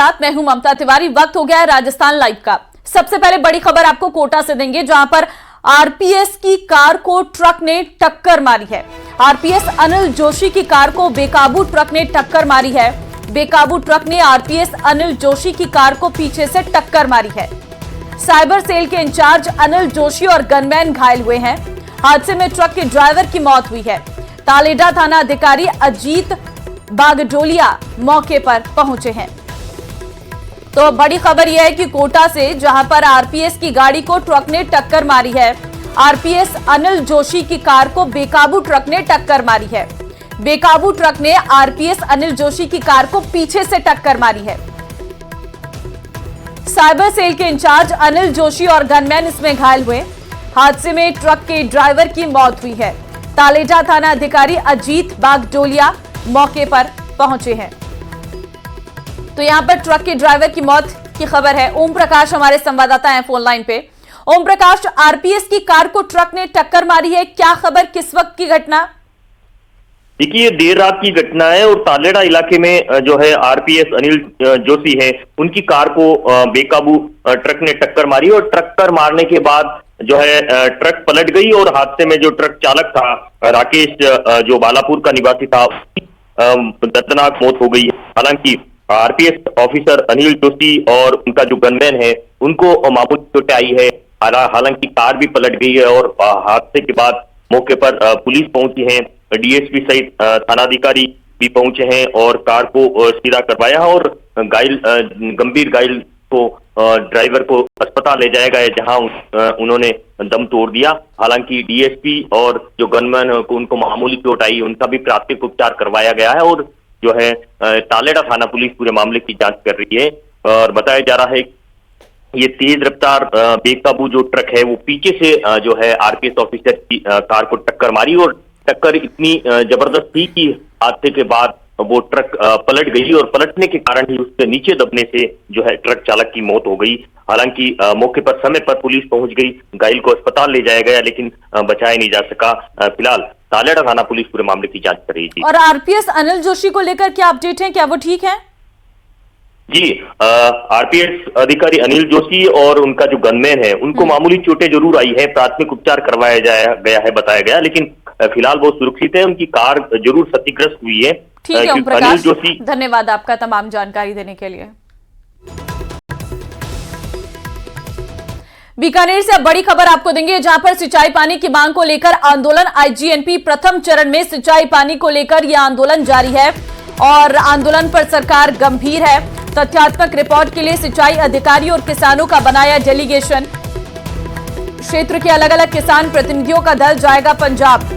साथ मैं हूं ममता तिवारी। वक्त हो गया है राजस्थान लाइव का। सबसे पहले बड़ी खबर आपको कोटा से देंगे, जहां पर आरपीएस की कार को ट्रक ने टक्कर मारी है। आरपीएस अनिल जोशी की कार को बेकाबू ट्रक ने टक्कर मारी है। बेकाबू ट्रक ने आरपीएस अनिल जोशी की कार को पीछे से टक्कर मारी है। साइबर सेल के इंचार्ज अनिल जोशी और गनमैन घायल हुए हैं। हादसे में ट्रक के ड्राइवर की मौत हुई है। तालेडा थाना अधिकारी अजीत बागडोलिया मौके पर पहुंचे हैं। तो बड़ी खबर यह है कि कोटा से, जहां पर आरपीएस की गाड़ी को ट्रक ने टक्कर मारी है। आरपीएस अनिल जोशी की कार को बेकाबू ट्रक ने टक्कर मारी है। बेकाबू ट्रक ने आरपीएस अनिल जोशी की कार को पीछे से टक्कर मारी है। साइबर सेल के इंचार्ज अनिल जोशी और गनमैन इसमें घायल हुए। हादसे में ट्रक के ड्राइवर की मौत हुई है। तालेजा थाना अधिकारी अजीत बागडोलिया मौके पर पहुंचे हैं। तो यहां पर ट्रक के ड्राइवर की मौत की खबर है। ओम प्रकाश हमारे संवाददाता हैं फोन लाइन पे। ओम प्रकाश, आरपीएस की कार को ट्रक ने टक्कर मारी है, क्या खबर, किस वक्त की घटना? देखिए, देर रात की घटना है और तालेड़ा इलाके में जो है आरपीएस अनिल जोशी है, उनकी कार को बेकाबू ट्रक ने टक्कर मारी और टक्कर मारने के बाद जो है ट्रक पलट गई और हादसे में जो ट्रक चालक था राकेश, जो बालापुर का निवासी था, दर्दनाक मौत हो गई। हालांकि आरपीएस ऑफिसर अनिल जोशी और उनका जो गनमैन है उनको मामूली चोटें आई है। हालांकि कार भी पलट गई है और हादसे के बाद मौके पर पुलिस पहुंची है, डीएसपी सहित थानाधिकारी भी पहुंचे हैं और कार को सीधा करवाया और गंभीर घायल को ड्राइवर को अस्पताल ले जाया गया, जहां उन्होंने दम तोड़ दिया। हालांकि डीएसपी और जो गनमैन को उनको मामूली चोट आई, उनका भी प्राथमिक उपचार करवाया गया है और जो है तालेड़ा थाना पुलिस पूरे मामले की जांच कर रही है। और बताया जा रहा है ये तेज रफ्तार बेकाबू जो ट्रक है वो पीछे से जो है आरपीएस ऑफिसर की कार को टक्कर मारी और टक्कर इतनी जबरदस्त थी कि हादसे के बाद वो ट्रक पलट गई और पलटने के कारण ही उसके नीचे दबने से जो है ट्रक चालक की मौत हो गई। हालांकि मौके पर समय पर पुलिस पहुंच गई, घायल को अस्पताल ले जाया गया, लेकिन बचाया नहीं जा सका। फिलहाल तालेड़ा थाना पुलिस पूरे मामले की जांच कर रही थी। और आरपीएस अनिल जोशी को लेकर क्या अपडेट है, क्या वो ठीक है? जी, आरपीएस अधिकारी अनिल जोशी और उनका जो गनमैन है उनको मामूली चोटें जरूर आई है, प्राथमिक उपचार करवाया गया है बताया गया, लेकिन फिलहाल वो सुरक्षित है। उनकी कार जरूर क्षतिग्रस्त हुई है। ठीक है ओम प्रकाश, धन्यवाद आपका तमाम जानकारी देने के लिए। बीकानेर से अब बड़ी खबर आपको देंगे, जहां पर सिंचाई पानी की मांग को लेकर आंदोलन। आईजीएनपी प्रथम चरण में सिंचाई पानी को लेकर यह आंदोलन जारी है और आंदोलन पर सरकार गंभीर है। तथ्यात्मक रिपोर्ट के लिए सिंचाई अधिकारी और किसानों का बनाया डेलीगेशन। क्षेत्र के अलग अलग किसान प्रतिनिधियों का दल जाएगा पंजाब।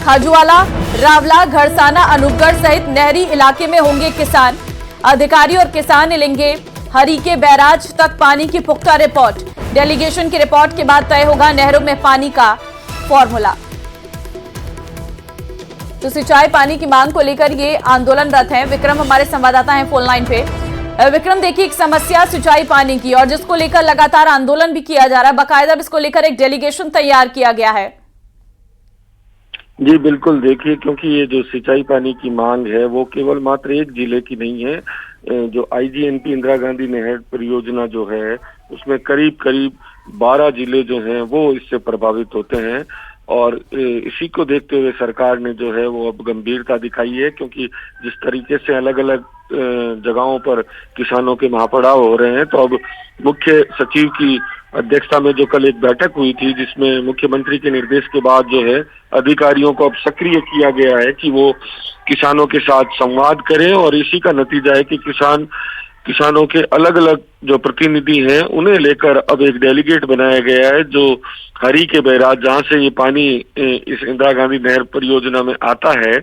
खाजूवाला, रावला, घड़साना, अनूपगढ़ सहित नहरी इलाके में होंगे किसान। अधिकारी और किसान लेंगे हरीके बैराज तक पानी की पुख्ता रिपोर्ट। डेलीगेशन की रिपोर्ट के बाद तय होगा नहरों में पानी का फॉर्मूला। तो सिंचाई पानी की मांग को लेकर ये आंदोलनरत हैं। विक्रम हमारे संवाददाता हैं फोन लाइन पे। विक्रम, देखिए, एक समस्या सिंचाई पानी की और जिसको लेकर लगातार आंदोलन भी किया जा रहा है, बाकायदा इसको लेकर एक डेलीगेशन तैयार किया गया है। जी बिल्कुल, देखिए, क्योंकि ये जो सिंचाई पानी की मांग है वो केवल मात्र एक जिले की नहीं है। जो आईजीएनपी इंदिरा गांधी नहर परियोजना जो है उसमें करीब करीब 12 जिले जो हैं वो इससे प्रभावित होते हैं और इसी को देखते हुए सरकार ने जो है वो अब गंभीरता दिखाई है, क्योंकि जिस तरीके से अलग अलग जगहों पर किसानों के महापड़ाव हो रहे हैं, तो अब मुख्य सचिव की अध्यक्षता में जो कल एक बैठक हुई थी, जिसमें मुख्यमंत्री के निर्देश के बाद जो है अधिकारियों को अब सक्रिय किया गया है कि वो किसानों के साथ संवाद करें और इसी का नतीजा है कि किसानों के अलग अलग जो प्रतिनिधि हैं उन्हें लेकर अब एक डेलीगेट बनाया गया है, जो हरी के बैराज, जहां से ये पानी इस इंदिरा गांधी नहर परियोजना में आता है,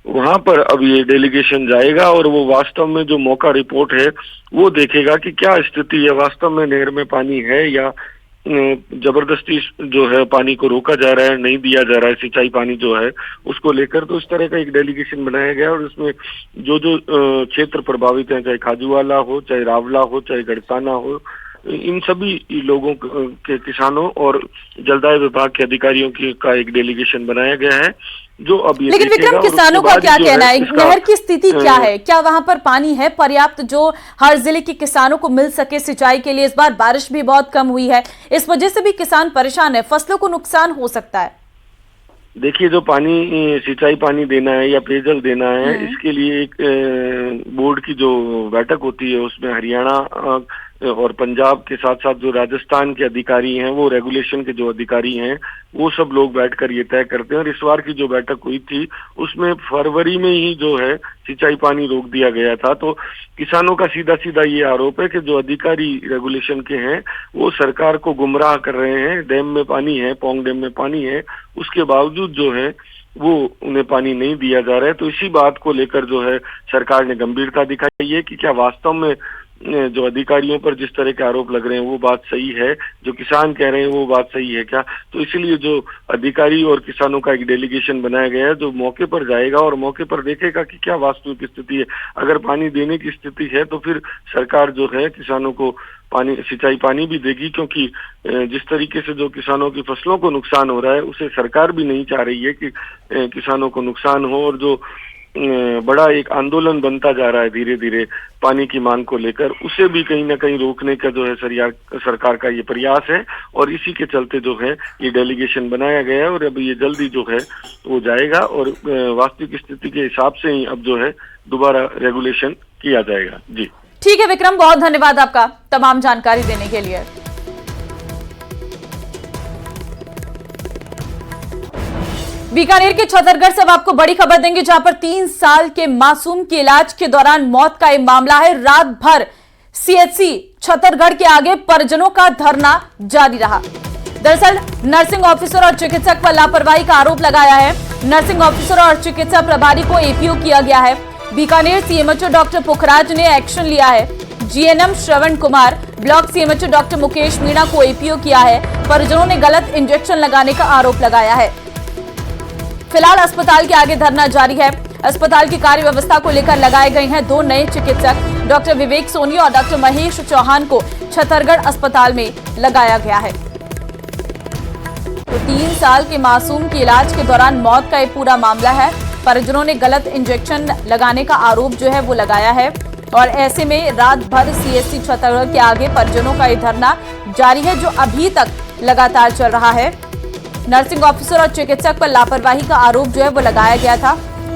वहां पर अब ये डेलीगेशन जाएगा और वो वास्तव में जो मौका रिपोर्ट है वो देखेगा कि क्या स्थिति है, वास्तव में नहर में पानी है या जबरदस्ती जो है पानी को रोका जा रहा है, नहीं दिया जा रहा है सिंचाई पानी जो है उसको लेकर। तो इस तरह का एक डेलीगेशन बनाया गया और उसमें जो जो क्षेत्र प्रभावित हैं, चाहे खाजूवाला हो, चाहे रावला हो, चाहे गड़साना हो, इन सभी लोगों के किसानों और जलदाय विभाग के अधिकारियों का एक डेलीगेशन बनाया गया है जो अब ये लेकिन विक्रम, किसानों का क्या कहना है? नहर की स्थिति क्या है? क्या वहां पर पानी है पर्याप्त जो हर जिले के किसानों को मिल सके सिंचाई के लिए? इस बार बारिश भी बहुत कम हुई है, इस वजह से भी किसान परेशान है, फसलों को नुकसान हो सकता है। देखिए, जो पानी सिंचाई पानी देना है या पेयजल देना है, इसके लिए एक बोर्ड की जो बैठक होती है उसमें हरियाणा और पंजाब के साथ साथ जो राजस्थान के अधिकारी हैं, वो रेगुलेशन के जो अधिकारी हैं, वो सब लोग बैठकर ये तय करते हैं। और इस बार की जो बैठक हुई थी उसमें फरवरी में ही जो है सिंचाई पानी रोक दिया गया था। तो किसानों का सीधा सीधा ये आरोप है कि जो अधिकारी रेगुलेशन के हैं वो सरकार को गुमराह कर रहे हैं। डैम में पानी है, पौंग डैम में पानी है, उसके बावजूद जो है वो उन्हें पानी नहीं दिया जा रहा है। तो इसी बात को लेकर जो है सरकार ने गंभीरता दिखाई है कि क्या वास्तव में जो अधिकारियों पर जिस तरह के आरोप लग रहे हैं वो बात सही है, जो किसान कह रहे हैं वो बात सही है क्या। तो इसलिए जो अधिकारी और किसानों का एक डेलीगेशन बनाया गया है जो मौके पर जाएगा और मौके पर देखेगा कि क्या वास्तविक स्थिति है। अगर पानी देने की स्थिति है तो फिर सरकार जो है किसानों को पानी, सिंचाई पानी भी देगी, क्योंकि जिस तरीके से जो किसानों की फसलों को नुकसान हो रहा है उसे सरकार भी नहीं चाह रही है कि किसानों को नुकसान हो। और जो बड़ा एक आंदोलन बनता जा रहा है धीरे धीरे पानी की मांग को लेकर, उसे भी कहीं ना कहीं रोकने का जो है सरकार का ये प्रयास है। और इसी के चलते जो है ये डेलीगेशन बनाया गया है और अब ये जल्दी जो है वो जाएगा और वास्तविक स्थिति के हिसाब से ही अब जो है दोबारा रेगुलेशन किया जाएगा। जी ठीक है विक्रम, बहुत धन्यवाद आपका तमाम जानकारी देने के लिए। बीकानेर के छतरगढ़ से अब आपको बड़ी खबर देंगे, जहां पर 3 साल के मासूम के इलाज के दौरान मौत का यह मामला है। रात भर सीएचसी छतरगढ़ के आगे परिजनों का धरना जारी रहा। दरअसल नर्सिंग ऑफिसर और चिकित्सक पर लापरवाही का आरोप लगाया है। नर्सिंग ऑफिसर और चिकित्सा प्रभारी को एपीओ किया गया है। बीकानेर सीएमएचओ डॉक्टर पुखराज ने एक्शन लिया है। GNM Shravan Kumar, block CMHO doctor Mukesh Meena को एपीओ किया है। परिजनों ने गलत इंजेक्शन लगाने का आरोप लगाया है। फिलहाल अस्पताल के आगे धरना जारी है। अस्पताल की कार्य व्यवस्था को लेकर लगाए गए हैं 2 नए चिकित्सक, डॉक्टर विवेक सोनी और डॉक्टर महेश चौहान को छतरगढ़ अस्पताल में लगाया गया है। तो 3 साल के मासूम के इलाज के दौरान मौत का ये पूरा मामला है। परिजनों ने गलत इंजेक्शन लगाने का आरोप जो है वो लगाया है और ऐसे में रात भर सीएचसी छतरगढ़ के आगे परिजनों का ये धरना जारी है, जो अभी तक लगातार चल रहा है। नर्सिंग ऑफिसर और चिकित्सक पर लापरवाही का आरोप जो है वो लगाया गया था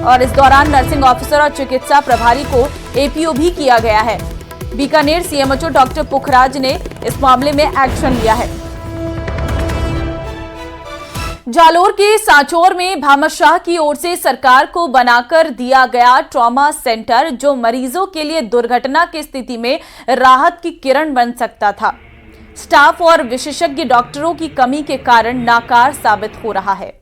और इस दौरान नर्सिंग ऑफिसर और चिकित्सा प्रभारी को एपीओ भी किया गया है। बीकानेर सीएमएचओ डॉक्टर पुखराज ने इस मामले में एक्शन लिया है। जालोर के सांचौर में भामाशाह की ओर से सरकार को बनाकर दिया गया ट्रॉमा सेंटर, जो मरीजों के लिए दुर्घटना की स्थिति में राहत की किरण बन सकता था, स्टाफ और विशेषज्ञ डॉक्टरों की कमी के कारण नाकार साबित हो रहा है।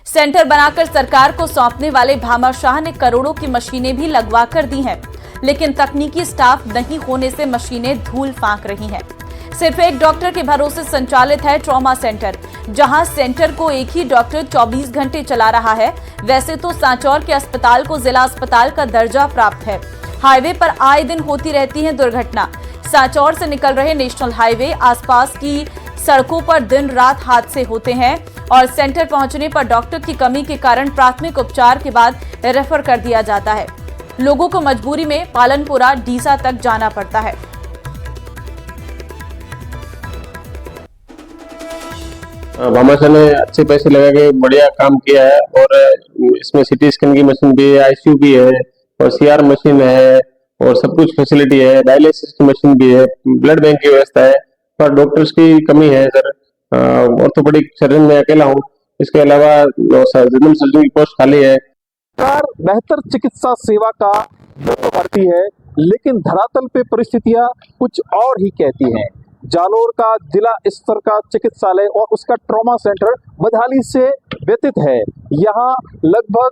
सेंटर बनाकर सरकार को सौंपने वाले भामाशाह ने करोड़ों की मशीनें भी लगवा कर दी हैं, लेकिन तकनीकी स्टाफ नहीं होने से मशीनें धूल फांक रही हैं। सिर्फ एक डॉक्टर के भरोसे संचालित है ट्रॉमा सेंटर, जहां सेंटर को एक ही डॉक्टर 24 घंटे चला रहा है। वैसे तो सांचौर के अस्पताल को जिला अस्पताल का दर्जा प्राप्त है। हाईवे पर आए दिन होती रहती है दुर्घटना। सांचौर से निकल रहे नेशनल हाईवे आसपास की सड़कों पर दिन रात हादसे होते हैं और सेंटर पहुंचने पर डॉक्टर की कमी के कारण प्राथमिक उपचार के बाद रेफर कर दिया जाता है। लोगों को मजबूरी में पालनपुरा डीसा तक जाना पड़ता है। भामाशाह ने अच्छे पैसे लगा के बढ़िया काम किया है और इसमें सिटी स्कैन की मशीन भी है, आईसीयू भी है और सीआर मशीन है और सब कुछ फैसिलिटी है। डायलिसिस की मशीन भी है, ब्लड बैंक की व्यवस्था है, पर डॉक्टर्स की कमी है सर। ऑर्थोपेडिक सर्जन में अकेला हूँ, इसके अलावा जनरल सर्जन की पोस्ट खाली है। सरकार बेहतर चिकित्सा सेवा का करती है, लेकिन धरातल पे परिस्थितियां कुछ और ही कहती हैं। जालोर का जिला स्तर का चिकित्सालय और उसका ट्रॉमा सेंटर बदहाली से व्यतीत है। यहाँ लगभग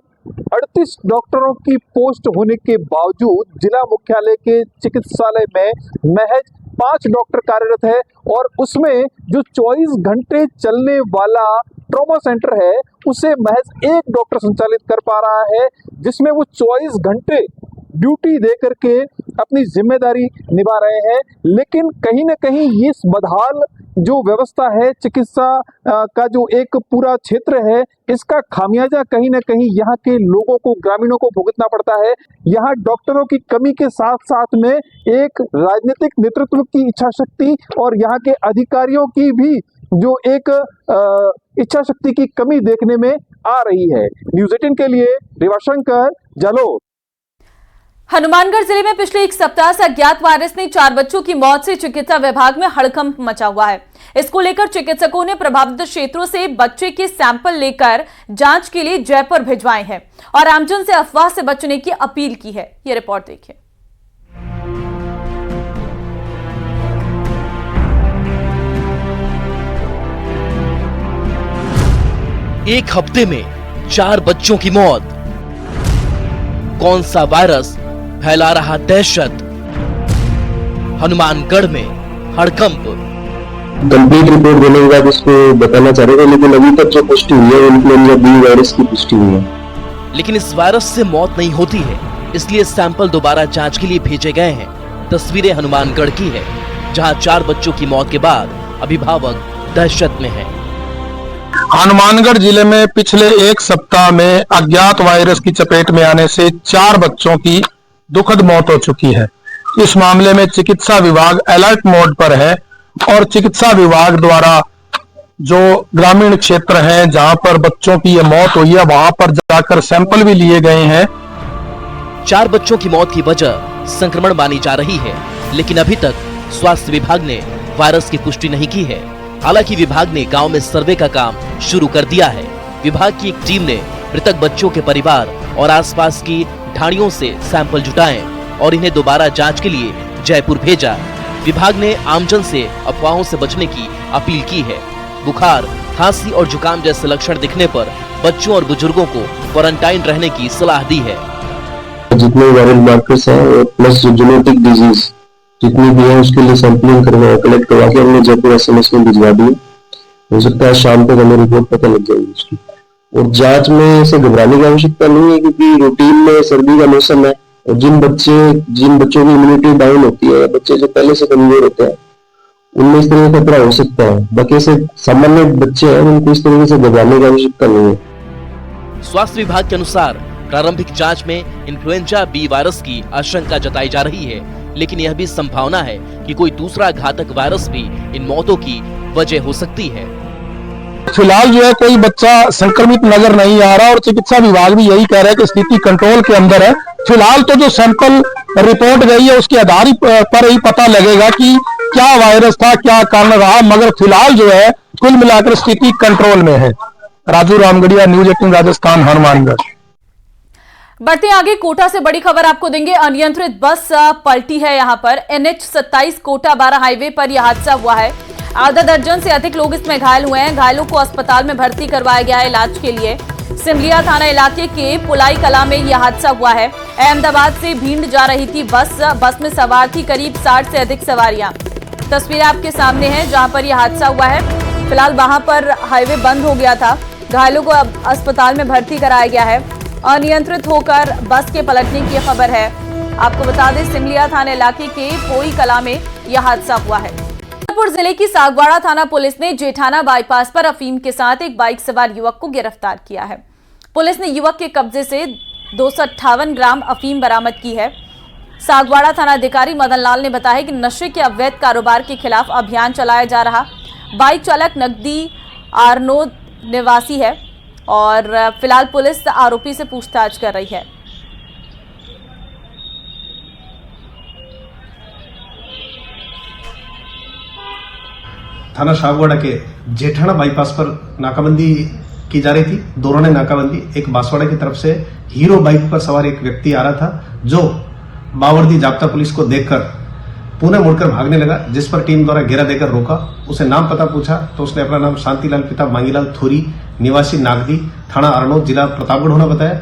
38 डॉक्टरों की पोस्ट होने के बावजूद जिला मुख्यालय के चिकित्सालय में महज 5 डॉक्टर कार्यरत है और उसमें जो 24 घंटे चलने वाला ट्रॉमा सेंटर है उसे महज एक डॉक्टर संचालित कर पा रहा है, जिसमें वो 24 घंटे ड्यूटी दे करके अपनी जिम्मेदारी निभा रहे हैं, लेकिन कहीं ना कहीं ये बदहाल जो व्यवस्था है, चिकित्सा का जो एक पूरा क्षेत्र है, इसका खामियाजा कहीं ना कहीं यहाँ के लोगों को, ग्रामीणों को भुगतना पड़ता है। यहाँ डॉक्टरों की कमी के साथ साथ में एक राजनीतिक नेतृत्व की इच्छा शक्ति और यहाँ के अधिकारियों की भी जो एक इच्छा शक्ति की कमी देखने में आ रही है। न्यूज़ 18 के लिए रेवाशंकर, जालोर। हनुमानगढ़ जिले में पिछले एक सप्ताह से अज्ञात वायरस ने 4 बच्चों की मौत से चिकित्सा विभाग में हड़कंप मचा हुआ है। इसको लेकर चिकित्सकों ने प्रभावित क्षेत्रों से बच्चे के सैंपल लेकर जांच के लिए जयपुर भिजवाए हैं और आमजन से अफवाह से बचने की अपील की है। यह रिपोर्ट देखिए। एक हफ्ते में 4 बच्चों की मौत। कौन सा वायरस फैला रहा दहशत? हनुमानगढ़ में हड़कंप। कंप्लीट रिपोर्ट देने के बाद इसको बताना चाह रहे थे, लेकिन अभी तक जो पुष्टि हुई है इन्फ्लुएंजा बी वायरस की पुष्टि हुई है। लेकिन इस वायरस से मौत नहीं होती है, इसलिए सैंपल दोबारा जांच के लिए भेजे गए हैं। तस्वीरें हनुमानगढ़ की है, जहां 4 बच्चों की मौत के बाद अभिभावक दहशत में हैं। हनुमानगढ़ जिले में पिछले एक सप्ताह में अज्ञात वायरस की चपेट में आने से 4 बच्चों की दुखद मौत हो चुकी है। इस मामले में चिकित्सा विभाग अलर्ट मोड पर है और चिकित्सा विभाग द्वारा जो ग्रामीण क्षेत्र हैं जहां पर बच्चों की ये मौत हुई है, वहां पर जाकर सैंपल भी लिए गए हैं। 4 बच्चों की मौत की वजह संक्रमण मानी जा रही है, लेकिन अभी तक स्वास्थ्य विभाग ने वायरस की पुष्टि नहीं की है। हालांकि विभाग ने गांव में सर्वे का काम शुरू कर दिया है। विभाग की एक टीम ने मृतक बच्चों के परिवार और आसपास की ढाणियों से सैंपल जुटाए और इन्हें दोबारा जांच के लिए जयपुर भेजा। विभाग ने आमजन से अफवाहों से बचने की अपील की है। बुखार, खांसी और जुकाम जैसे लक्षण दिखने पर बच्चों और बुजुर्गों को क्वारंटाइन रहने की सलाह दी है। जितने वायरल मार्कर्स हैं प्लस जो जेनेटिक डिजीज जितनी भी है उसके लिए सैंपलिंग करवा कलेक्ट करवा के हमने जयपुर SMS में भिजवा दी। हो सकता है शाम तक हमें रिपोर्ट पता लग जाएगी उसकी। और जांच में से घबराने की आवश्यकता नहीं है, क्योंकि रूटीन में सर्दी का मौसम है और जिन बच्चों की इम्यूनिटी डाउन होती है, बच्चे जो पहले से कमजोर होते हैं, उनमें इस तरह का खतरा हो सकता है। बाकी से सामान्य बच्चे हैं, उनको इस तरह से घबराने की आवश्यकता नहीं है। स्वास्थ्य विभाग के अनुसार प्रारंभिक जांच में इन्फ्लुएंजा बी वायरस की आशंका जताई जा रही है, लेकिन यह भी संभावना है कि कोई दूसरा घातक वायरस भी इन मौतों की वजह हो सकती है। फिलहाल जो है कोई बच्चा संक्रमित नजर नहीं आ रहा और चिकित्सा विभाग भी यही कह रहा है कि स्थिति कंट्रोल के अंदर है। फिलहाल तो जो सैंपल रिपोर्ट गई है उसके आधार पर ही पता लगेगा कि क्या वायरस था, क्या कारण रहा, मगर फिलहाल जो है कुल मिलाकर स्थिति कंट्रोल में है। राजू रामगढ़िया, न्यूज़ 18 राजस्थान, हनुमानगढ़। बढ़ते आगे, कोटा से बड़ी खबर आपको देंगे। अनियंत्रित बस पलटी है। यहां पर NH 27 कोटा 12 हाईवे पर यह हादसा हुआ है। आधा दर्जन से अधिक लोग इसमें घायल हुए हैं। घायलों को अस्पताल में भर्ती करवाया गया है इलाज के लिए। सिमलिया थाना इलाके के पुलाई कला में यह हादसा हुआ है। अहमदाबाद से भिंड जा रही थी बस में सवार थी करीब 60 से अधिक सवारियां। तस्वीरें आपके सामने हैं जहां पर यह हादसा हुआ है। फिलहाल वहां पर हाईवे बंद हो गया था। घायलों को अब अस्पताल में भर्ती कराया गया है। अनियंत्रित होकर बस के पलटने की खबर है। आपको बता दें, सिमलिया थाना इलाके के पोई कला में यह हादसा हुआ है। जबलपुर जिले की सागवाड़ा थाना पुलिस ने जेठाना बाईपास पर अफीम के साथ एक बाइक सवार युवक को गिरफ्तार किया है। पुलिस ने युवक के कब्जे से 258 ग्राम अफीम बरामद की है। सागवाड़ा थाना अधिकारी मदन लाल ने बताया कि नशे के अवैध कारोबार के खिलाफ अभियान चलाया जा रहा। बाइक चालक नगदी आरनोद निवासी है और फिलहाल पुलिस आरोपी से पूछताछ कर रही है। थाना सागवाड़ा के जेठाना बाईपास पर नाकाबंदी की जा रही थी। दोनों ने नाकाबंदी, एक बांसवाड़ा की तरफ से हीरो बाइक पर सवार एक व्यक्ति आ रहा था, जो बावर्दी जाब्ता पुलिस को देखकर पुनः मुड़कर भागने लगा, जिस पर टीम द्वारा घेरा देकर रोका। उसे नाम पता पूछा तो उसने अपना नाम शांतिलाल पिता मांगीलाल थोरी, निवासी नागदी, थाना अरनोद, जिला प्रतापगढ़ होना बताया।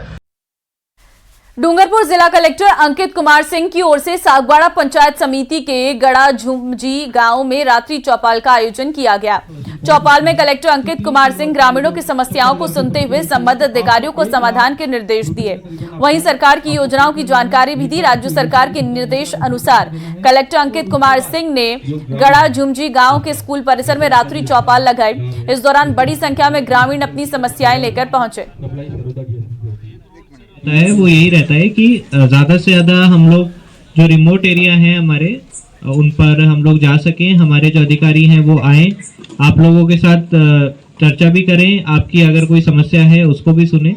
डूंगरपुर जिला कलेक्टर अंकित कुमार सिंह की ओर से सागवाड़ा पंचायत समिति के गड़ा झुमजी गांव में रात्रि चौपाल का आयोजन किया गया। चौपाल में कलेक्टर अंकित कुमार सिंह ग्रामीणों की समस्याओं को सुनते हुए संबंधित अधिकारियों को समाधान के निर्देश दिए। वहीं सरकार की योजनाओं की जानकारी भी दी। राज्य सरकार के निर्देश अनुसार कलेक्टर अंकित कुमार सिंह ने गड़ा झुमजी गाँव के स्कूल परिसर में रात्रि चौपाल लगाई। इस दौरान बड़ी संख्या में ग्रामीण अपनी समस्याएं लेकर पहुंचे। है वो यही रहता है कि ज़्यादा से ज़्यादा हम लोग जो रिमोट एरिया हैं हमारे उन पर हम लोग जा सकें, हमारे जो अधिकारी हैं वो आए, आप लोगों के साथ चर्चा भी करें, आपकी अगर कोई समस्या है उसको भी सुने।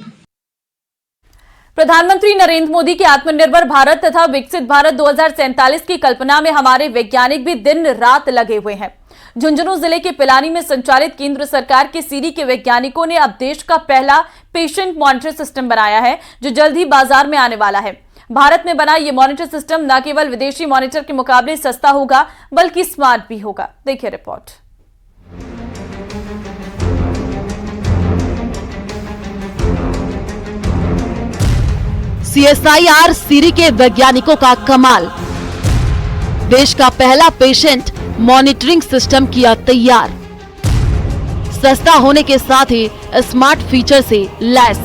प्रधानमंत्री नरेंद्र मोदी के आत्मनिर्भर भारत तथा विकसित भारत 2047 की कल्पना में हमारे वैज्ञानिक भी दिन रात लगे हुए हैं। झुंझुनू जिले के पिलानी में संचालित केंद्र सरकार के सीरी के वैज्ञानिकों ने अब देश का पहला पेशेंट मॉनिटर सिस्टम बनाया है, जो जल्द ही बाजार में आने वाला है। भारत में बना यह मॉनिटर सिस्टम न केवल विदेशी मॉनिटर के मुकाबले सस्ता होगा, बल्कि स्मार्ट भी होगा। देखिए रिपोर्ट। CSIR सीरी के वैज्ञानिकों का कमाल। देश का पहला पेशेंट मॉनिटरिंग सिस्टम किया तैयार, सस्ता होने के साथ ही स्मार्ट फीचर से लैस।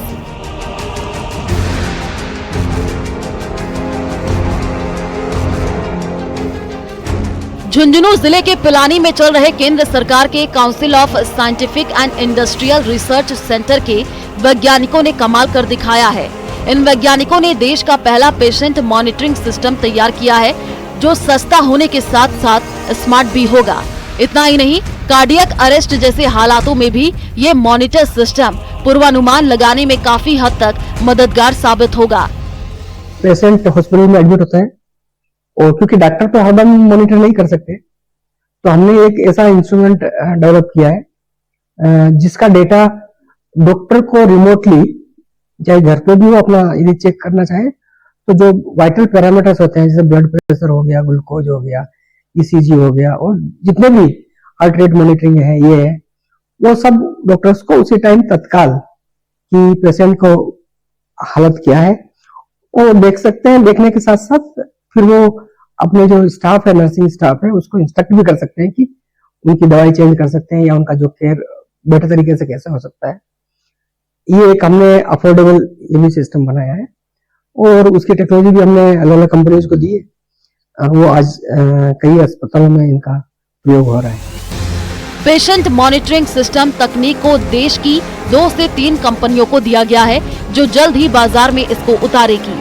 झुंझुनू जिले के पिलानी में चल रहे केंद्र सरकार के council of scientific and industrial research centre के वैज्ञानिकों ने कमाल कर दिखाया है। इन वैज्ञानिकों ने देश का पहला पेशेंट मॉनिटरिंग सिस्टम तैयार किया है, जो सस्ता होने के साथ साथ स्मार्ट भी होगा। इतना ही नहीं, कार्डियक अरेस्ट जैसे हालातों में भी ये मॉनिटर सिस्टम पूर्वानुमान लगाने में काफी हद तक मददगार साबित होगा। पेशेंट हॉस्पिटल में एडमिट होता है और क्योंकि डॉक्टर तो हरदम मॉनिटर नहीं कर सकते, तो हमने एक ऐसा इंस्ट्रूमेंट डेवलप किया है जिसका डेटा डॉक्टर को रिमोटली, चाहे घर पे भी वो अपना यदि चेक करना चाहे, तो जो वाइटल पैरामीटर्स होते हैं जैसे ब्लड प्रेशर हो गया, ग्लूकोज हो गया, ईसीजी हो गया और जितने भी हार्ट रेट मॉनिटरिंग है, ये है, वो सब डॉक्टर्स को उसी टाइम तत्काल कि पेशेंट को हालत क्या है वो देख सकते हैं। देखने के साथ साथ फिर वो अपने जो स्टाफ है, नर्सिंग स्टाफ है, उसको इंस्ट्रक्ट भी कर सकते हैं कि उनकी दवाई चेंज कर सकते हैं या उनका जो केयर बेटर तरीके से कैसे हो सकता है। ये एक हमने अफोर्डेबल ये भी सिस्टम बनाया है और उसकी टेक्नोलॉजी भी हमने अलग अलग कंपनीज को दी है। वो आज कई अस्पतालों में इनका प्रयोग हो रहा है। पेशेंट मॉनिटरिंग सिस्टम तकनीक को देश की 2 से 3 कंपनियों को दिया गया है, जो जल्द ही बाजार में इसको उतारेगी।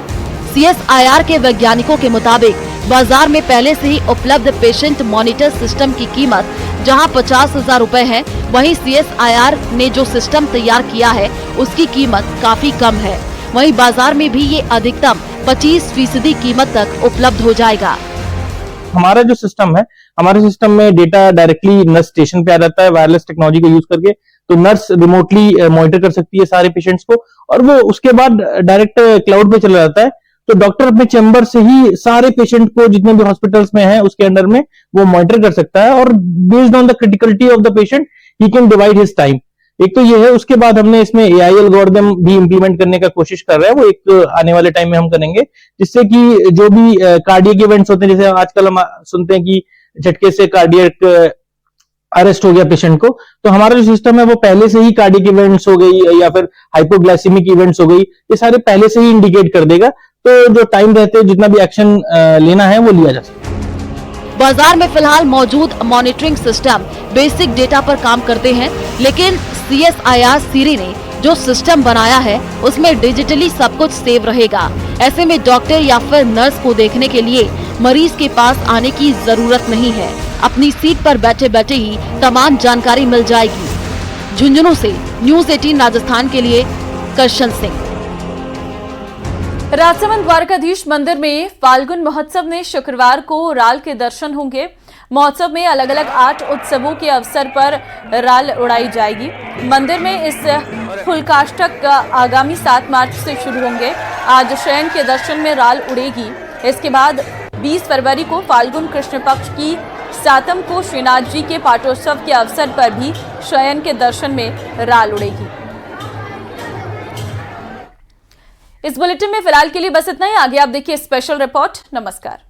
CSIR के वैज्ञानिकों के मुताबिक बाजार में पहले से ही उपलब्ध पेशेंट मॉनिटर सिस्टम की कीमत जहां 50,000 रुपए है, वहीं CSIR ने जो सिस्टम तैयार किया है उसकी कीमत काफी कम है। वहीं बाजार में भी ये अधिकतम 25% कीमत तक उपलब्ध हो जाएगा। हमारा जो सिस्टम है, हमारे सिस्टम में डेटा डायरेक्टली नर्स स्टेशन पे आ जाता है वायरलेस टेक्नोलॉजी का यूज करके, तो नर्स रिमोटली मॉनिटर कर सकती है सारे पेशेंट्स को और वो उसके बाद डायरेक्ट क्लाउड पे चला जाता है। तो डॉक्टर अपने चैम्बर से ही सारे पेशेंट को जितने भी हॉस्पिटल्स में हैं उसके अंडर में वो मॉनिटर कर सकता है और based on the criticality of the patient he can divide his time. एक तो ये है, उसके बाद हमने इसमें AI एल्गोरिथम भी इंप्लीमेंट करने का कोशिश कर रहे हैं, वो एक आने वाले टाइम में हम करेंगे, जिससे कि जो भी कार्डियक इवेंट्स होते हैं, जैसे आजकल हम सुनते हैं कि झटके से कार्डियक अरेस्ट हो गया पेशेंट को, तो हमारा जो सिस्टम है वो पहले से ही कार्डियक इवेंट्स हो गई या फिर हाइपोग्लाइसेमिक इवेंट्स हो गई, ये सारे पहले से ही इंडिकेट कर देगा, तो जो टाइम रहते जितना भी एक्शन लेना है वो लिया जा सकता है। बाजार में फिलहाल मौजूद मॉनिटरिंग सिस्टम बेसिक डेटा पर काम करते हैं, लेकिन CSIR सीरी ने जो सिस्टम बनाया है उसमें डिजिटली सब कुछ सेव रहेगा। ऐसे में डॉक्टर या फिर नर्स को देखने के लिए मरीज के पास आने की जरूरत नहीं है, अपनी सीट पर बैठे बैठे ही तमाम जानकारी मिल जाएगी। झुंझुनू से न्यूज़ 18 राजस्थान के लिए करशन सिंह। राजसमंद द्वारकाधीश मंदिर में फाल्गुन महोत्सव में शुक्रवार को राल के दर्शन होंगे। महोत्सव में अलग अलग 8 उत्सवों के अवसर पर राल उड़ाई जाएगी। मंदिर में इस फुलकाष्टक आगामी 7 मार्च से शुरू होंगे। आज शयन के दर्शन में राल उड़ेगी। इसके बाद 20 फरवरी को फाल्गुन कृष्ण पक्ष की 7म को श्रीनाथ जी के पाटोत्सव के अवसर पर भी शयन के दर्शन में राल उड़ेगी। इस बुलेटिन में फिलहाल के लिए बस इतना ही। आगे आप देखिए स्पेशल रिपोर्ट। नमस्कार।